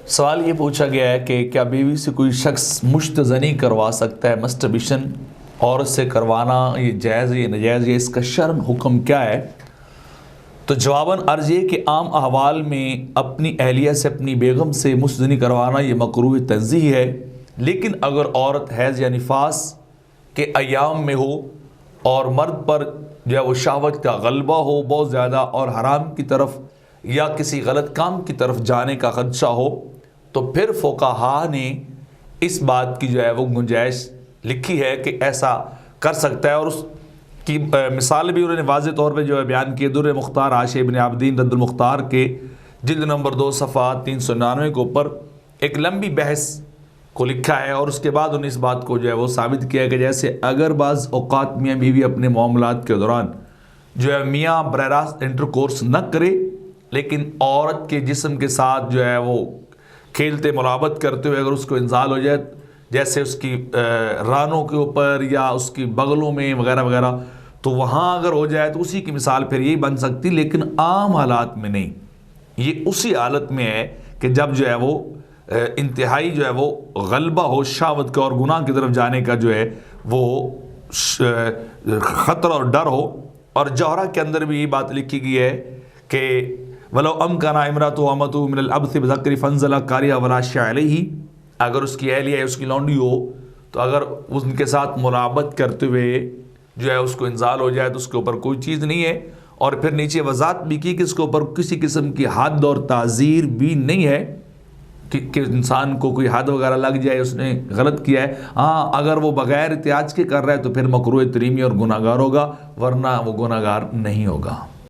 सवाल ये पूछा गया है कि क्या बीवी से कोई शख्स मुश्तज़नी करवा सकता है? मस्टरबेशन औरत से करवाना ये जायज़ है, ये नाजायज़ है, इसका शरअन हुक्म क्या है? तो जवाबन अर्ज़ ये कि आम अहवाल में अपनी अहलिया से, अपनी बेगम से मुश्तज़नी करवाना ये मकरूह तंज़ीह है। लेकिन अगर औरत हैज़ या निफास के अयाम में हो और मर्द पर जो है वो शहवत का गलबा हो बहुत ज़्यादा और हराम की तरफ या किसी गलत काम की तरफ जाने का खदशा हो, तो फिर फ़ुक़हा ने इस बात की जो है वो गुंजाइश लिखी है कि ऐसा कर सकता है। और उसकी मिसाल भी उन्होंने वाज़ेह तौर पे जो है बयान की। दुर्र मुख्तार आशिक़ इब्न आबिदीन रद्दुल मुख्तार के जिल्द नंबर 2 सफ़ा 399 के ऊपर एक लंबी बहस को लिखा है। और उसके बाद उन्होंने इस बात को जो है वो साबित किया है कि जैसे अगर बाज़ औक़ात मियाँ बीवी अपने मामलात के दौरान जो है मियाँ बराह रास्त इंटरकोर्स न करे, लेकिन औरत के जिस्म के साथ जो है वो खेलते मुलाबत करते हुए अगर उसको इंजाल हो जाए, जैसे उसकी रानों के ऊपर या उसकी बगलों में वगैरह वगैरह, तो वहाँ अगर हो जाए तो उसी की मिसाल फिर यही बन सकती। लेकिन आम हालात में नहीं, ये उसी हालत में है कि जब जो है वो इंतहाई जो है वो गलबा हो शहवत का और गुनाह की तरफ जाने का जो है वो ख़तरा और डर हो। और जौहरा के अंदर भी ये बात लिखी गई है कि वलो अमकना इमरातु अमतु मिनल अब्थि बिज़क्रि फंज़ला कारिहा वला शय अलैहि, अगर उसकी अहलिया उसकी लौंडी हो तो अगर उनके साथ मुलाबत करते हुए जो है उसको इंजाल हो जाए तो उसके ऊपर कोई चीज़ नहीं है। और फिर नीचे वजाहत भी की कि इसके ऊपर किसी किस्म की हद और ताज़ीर भी नहीं है कि इंसान को कोई हद वगैरह लग जाए, उसने गलत किया है। हाँ, अगर वो बग़ैर एहतियाज के कर रहा है तो फिर मकरूह तरीमी और गुनाहगार होगा, वरना वो गुनाहगार नहीं होगा।